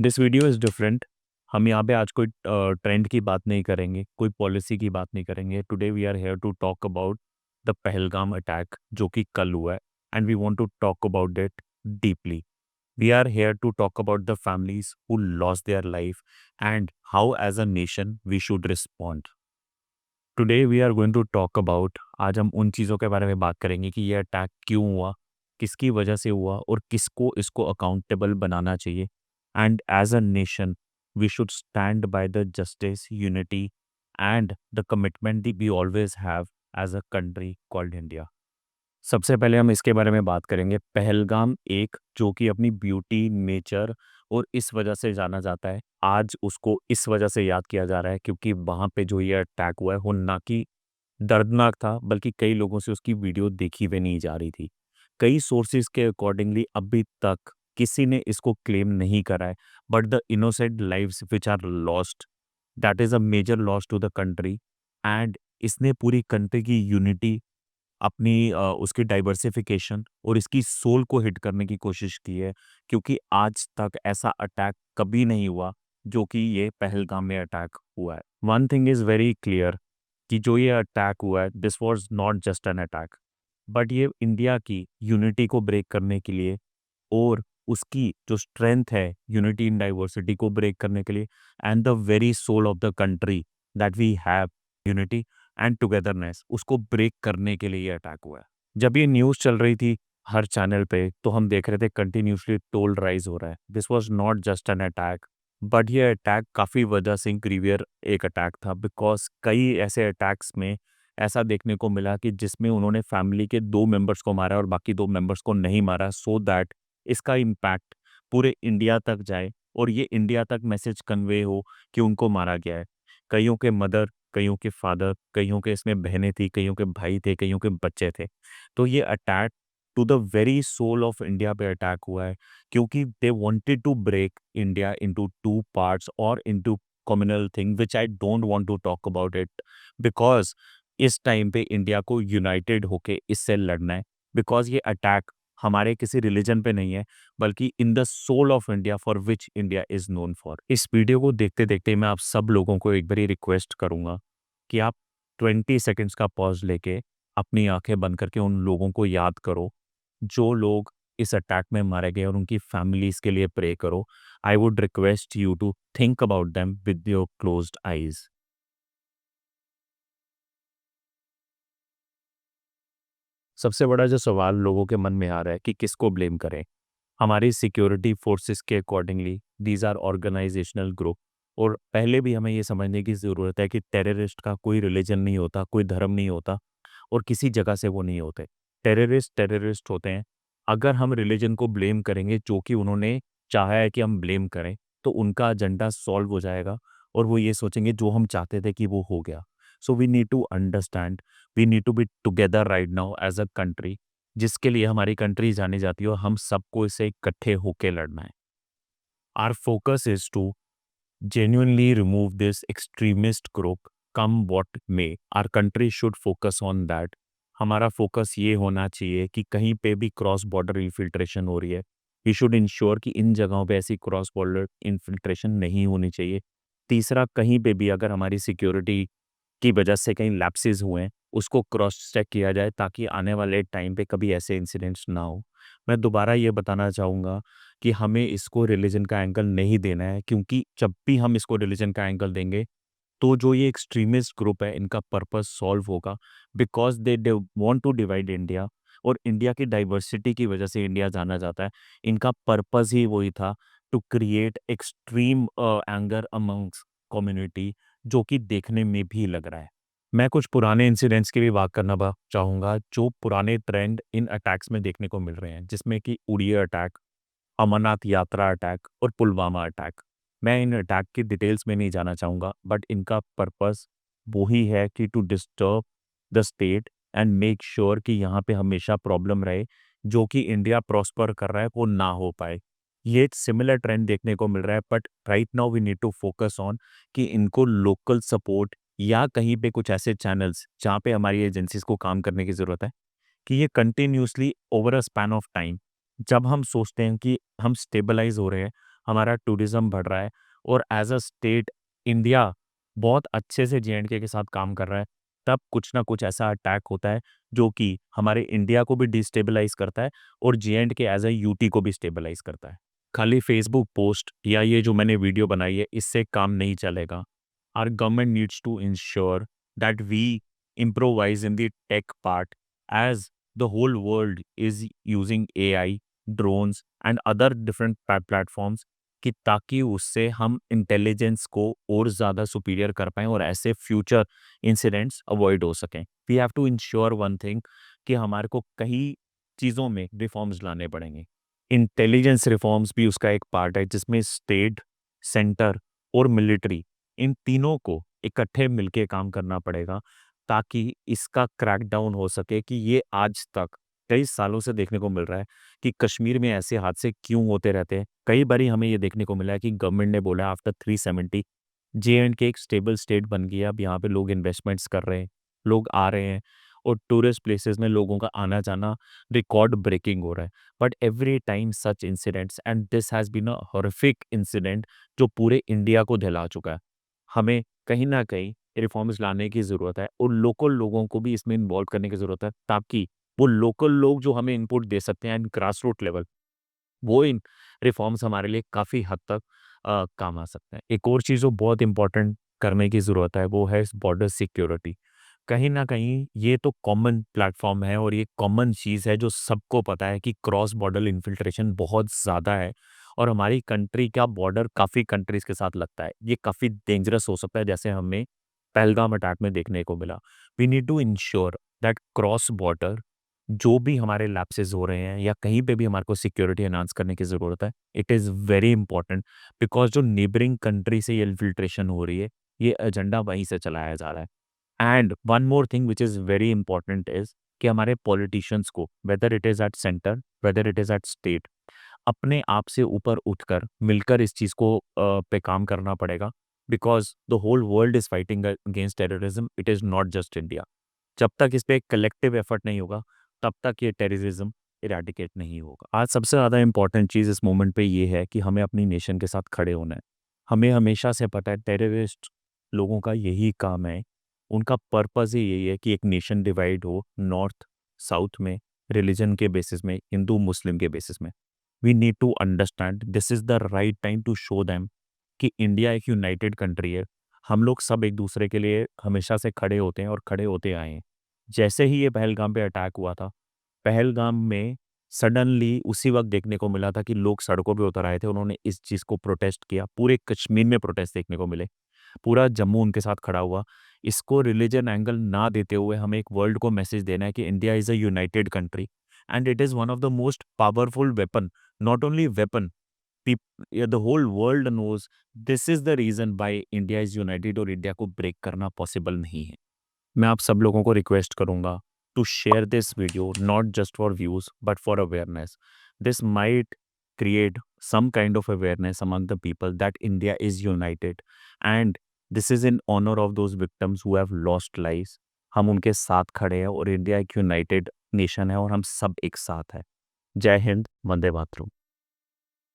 This video is different. हम यहाँ पे आज कोई ट्रेंड की बात नहीं करेंगे, कोई पॉलिसी की बात नहीं करेंगे। Today we are here to talk about the Pahalgam attack जो कि कल हुआ है and we want to talk about it deeply. We are here to talk about the families who lost their life and how as a nation we should respond. Today we are going to talk about, आज हम उन चीज़ों के बारे में बात करेंगे कि ये अटैक क्यों हुआ, किसकी वजह से हुआ और किसको इसको अकाउंटेबल बनाना चाहिए। And as a nation we should stand by the justice, unity and the commitment we always have as a country called India. सबसे पहले हम इसके बारे में बात करेंगे पहलगाम एक, जो कि अपनी ब्यूटी, नेचर और इस वजह से जाना जाता है। आज उसको इस वजह से याद किया जा रहा है क्योंकि वहाँ पे जो ये अटैक हुआ है वो ना कि दर्दनाक था, बल्कि कई लोगों से उसकी वीडियो देखी हुई नहीं जा रही थी। कई सोर्सेज के अकॉर्डिंगली अभी तक किसी ने इसको क्लेम नहीं करा है, but the innocent lives which are lost, that is a major loss to the country. And इसने पूरी कंट्री की यूनिटी, अपनी उसकी डाइवर्सिफ़िकेशन और इसकी सोल को हिट करने की कोशिश की है, क्योंकि आज तक ऐसा अटैक कभी नहीं हुआ जो कि ये पहलगाम में अटैक हुआ है। One thing is very clear कि जो ये अटैक हुआ है, this was not just an attack, but ये इंडिया की यूनिटी को ब्रेक करने के लिए और उसकी जो स्ट्रेंथ है यूनिटी इन डाइवर्सिटी को ब्रेक करने के लिए and the very soul of the country that we have, unity and togetherness, उसको ब्रेक करने के लिए ये अटैक हुआ है। जब ये न्यूज़ चल रही थी हर चैनल पे, तो हम देख रहे थे कंटिन्यूसली टोल राइज हो रहा है। This was not just an attack, but ये अटैक काफ़ी वजह से ग्रीवियर एक अटैक था, बिकॉज कई ऐसे अटैक्स में ऐसा देखने को मिला कि जिसमें उन्होंने फैमिली के 2 मेंबर्स को मारा और बाकी 2 मेंबर्स को नहीं मारा, सो दैट इसका इम्पैक्ट पूरे इंडिया तक जाए और ये इंडिया तक मैसेज कन्वे हो कि उनको मारा गया है। कईयों के मदर, कईयों के फादर, कईयों के इसमें बहनें थी, कईयों के भाई थे, कईयों के बच्चे थे। तो ये attack to the very soul of India पे अटैक हुआ है, क्योंकि they wanted to break India into 2 parts और into communal thing which I don't want to talk about it, because इस टाइम पे इंडिया को यूनाइटेड होके इससे लड़ना है। बिकॉज़ ये अटैक हमारे किसी रिलीजन पे नहीं है, बल्कि in the soul of India for which India is known for. इस वीडियो को देखते-देखते मैं आप सब लोगों को एक बारी रिक्वेस्ट करूँगा कि आप 20 सेकंड्स का पॉज़ लेके अपनी आँखें बंद करके उन लोगों को याद करो, जो लोग इस अटैक में मारे गए, और उनकी फैमिलीज़ के लिए प्रे करो। I would request you to think about them with your closed eyes. सबसे बड़ा जो सवाल लोगों के मन में आ रहा है कि किसको ब्लेम करें? हमारी सिक्योरिटी फोर्सेस के accordingly these are organisational group, और पहले भी हमें ये समझने की ज़रूरत है कि टेररिस्ट का कोई रिलीजन नहीं होता, कोई धर्म नहीं होता और किसी जगह से वो नहीं होते। टेररिस्ट टेररिस्ट होते हैं। अगर हम रिलीजन को ब्लेम करेंगे जो कि उन्होंने चाहा है कि हम ब्लेम करें, तो उनका एजेंडा सॉल्व हो जाएगा और वो ये सोचेंगे जो हम चाहते थे कि वो हो गया। So we need to understand, we need to be together right now as a country, जिसके लिए हमारी कंट्री जानी जाती है, और हम सबको इसे इकट्ठे होके लड़ना है। Our focus is to genuinely remove this extremist group, come what may. Our country should focus on that. हमारा फोकस ये होना चाहिए कि कहीं पे भी क्रॉस बॉर्डर इन्फिल्ट्रेशन हो रही है, वी शुड इंश्योर कि इन जगहों पे ऐसी क्रॉस बॉर्डर इन्फिल्ट्रेशन नहीं होनी चाहिए। तीसरा, कहीं पे भी अगर हमारी सिक्योरिटी की वजह से कहीं लैप्सेस हुए हैं, उसको क्रॉस चेक किया जाए ताकि आने वाले टाइम पे कभी ऐसे इंसिडेंट्स ना हो। मैं दोबारा ये बताना चाहूँगा कि हमें इसको रिलीजन का एंगल नहीं देना है, क्योंकि जब भी हम इसको रिलीजन का एंगल देंगे, तो जो ये एक्सट्रीमिस्ट ग्रुप है, इनका पर्पस सॉल्व होगा, because they want to divide India, और इंडिया की डाइवर्सिटी की वजह से इंडिया जाना जाता है। इनका पर्पस ही वही था, to create extreme anger amongst community, जो कि देखने में भी लग रहा है। मैं कुछ पुराने इंसिडेंट्स की भी बात करना चाहूँगा, जो पुराने ट्रेंड इन अटैक्स में देखने को मिल रहे हैं, जिसमें कि उड़िया अटैक, अमरनाथ यात्रा अटैक और पुलवामा अटैक। मैं इन अटैक की डिटेल्स में नहीं जाना चाहूँगा, बट इनका पर्पस वही है कि to disturb the state and make sure कि यहाँ पे हमेशा प्रॉब्लम रहे, जो कि इंडिया प्रॉस्पर कर रहा है वो ना हो पाए। ये एक सिमिलर ट्रेंड देखने को मिल रहा है, but right now we need to focus on कि इनको लोकल सपोर्ट या कहीं पे कुछ ऐसे चैनल्स जहाँ पे हमारी एजेंसीज को काम करने की ज़रूरत है, कि ये continuously over a span of time, जब हम सोचते हैं कि हम स्टेबलाइज़ हो रहे हैं, हमारा टूरिज्म बढ़ रहा है और एज अ स्टेट इंडिया बहुत अच्छे से जे के साथ काम कर रहा है, तब कुछ ना कुछ ऐसा अटैक होता है जो कि हमारे इंडिया को भी डिस्टेबलाइज करता है और जे एज अ यूटी को भी स्टेबलाइज करता है। खाली फेसबुक पोस्ट या ये जो मैंने वीडियो बनाई है इससे काम नहीं चलेगा। Our government needs to ensure that we improvise in the tech part as the whole world is using AI, drones and other different platforms कि ताकि उससे हम इंटेलिजेंस को और ज़्यादा सुपीरियर कर पाएँ और ऐसे फ्यूचर इंसिडेंट्स अवॉइड हो सकें। We have to ensure one thing कि हमारे को कई चीज़ों में रिफॉर्म्स लाने पड़ेंगे। इंटेलिजेंस रिफॉर्म्स भी उसका एक पार्ट है जिसमें स्टेट, सेंटर और मिलिट्री इन तीनों को इकट्ठे मिलके काम करना पड़ेगा ताकि इसका क्रैकडाउन हो सके कि ये आज तक कई सालों से देखने को मिल रहा है कि कश्मीर में ऐसे हादसे क्यों होते रहते हैं। कई बारी हमें ये देखने को मिला है कि गवर्नमेंट ने बोला आफ्टर 370 जे-एंड-के एक स्टेबल स्टेट बन गया, अब यहाँ पे लोग इन्वेस्टमेंट्स कर रहे हैं, लोग आ रहे हैं और टूरिस्ट प्लेसेस में लोगों का आना-जाना रिकॉर्ड ब्रेकिंग हो रहा है। But every time such incidents and this has been a horrific incident जो पूरे इंडिया को दहला चुका है। हमें कहीं न कहीं रिफॉर्म्स लाने की ज़रूरत है और लोकल लोगों को भी इसमें इन्वॉल्व करने की ज़रूरत है ताकि वो लोकल लोग जो हमें इनपुट दे सकते हैं एंड ग्रास रूट लेवल, वो इन रिफॉर्म्स हमारे लिए काफ़ी हद तक काम आ सकते हैं। एक और चीज़ जो बहुत इम्पोर्टेंट करने की ज़रूरत है वो है इस बॉर्डर सिक्योरिटी। कहीं न कहीं ये तो कॉमन प्लेटफ़ॉर्म है और ये कॉमन चीज़ है जो सबको पता है कि क्रॉस बॉर्डर इन्फिल्ट्रेशन बहुत ज़्यादा है और हमारी कंट्री का बॉर्डर काफ़ी कंट्रीज़ के साथ लगता है। ये काफ़ी डेंजरस हो सकता है जैसे हमें पहलगाम अटैक में देखने को मिला। We need to ensure that cross border जो भी हमारे लैप्सेस हो रहे हैं या कहीं पे भी हमारे को सिक्योरिटी एनहांस करने की ज़रूरत है, it is very important because जो नेबरिंग कंट्री से ये इन्फिल्ट्रेशन हो रही है, ये एजेंडा वहीं से चलाया जा रहा है। And one more thing which is very important is कि हमारे पॉलिटिशियंस को whether it is at centre, whether it is at state, अपने आप से ऊपर उठकर मिलकर इस चीज़ को पे काम करना पड़ेगा because the whole world is fighting against terrorism, it is not just India. जब तक इस पे एक कलेक्टिव एफर्ट नहीं होगा, तब तक ये टेररिज्म इरेडिकेट नहीं होगा। आज सबसे ज़्यादा इम्पोर्टेंट चीज़ इस मोमेंट पे ये है कि हमें अपनी नेशन के साथ खड़े होना है। हमें हमेशा से पता है टेररिस्ट लोगों का यही काम है, उनका पर्पज़ ही यही है कि एक नेशन डिवाइड हो नॉर्थ, साउथ में, रिलिजन के बेसिस में, हिंदू, मुस्लिम के बेसिस में। We need to understand this is the right time to show them कि इंडिया एक यूनाइटेड कंट्री है। हम लोग सब एक-दूसरे के लिए हमेशा से खड़े होते हैं और खड़े होते आए हैं। जैसे ही ये पहलगाम पे अटैक हुआ था, पहलगाम में सडनली उसी वक़्त देखने को मिला था कि लोग सड़कों पे उतर आए थे, उन्होंने इस चीज़ को प्रोटेस्ट किया। पूरे कश्मीर में प्रोटेस्ट देखने को मिले। पूरा जम्मू उनके साथ खड़ा हुआ। इसको रिलिजन एंगल ना देते हुए हमें एक वर्ल्ड को मैसेज देना है कि India is a united country and it is one of the most powerful weapon, not only weapon, peep the whole world knows this is the reason why India is united और India को break करना possible नहीं है। मैं आप सब लोगों को रिक्वेस्ट करूंगा to share this video not just for views but for awareness. This might create some kind of awareness among the people that India is united and this is in honor of those victims who have lost lives। हम उनके साथ खड़े हैं और India एक United nation है और हम सब एक साथ हैं। जय हिंद, वंदे मातरम।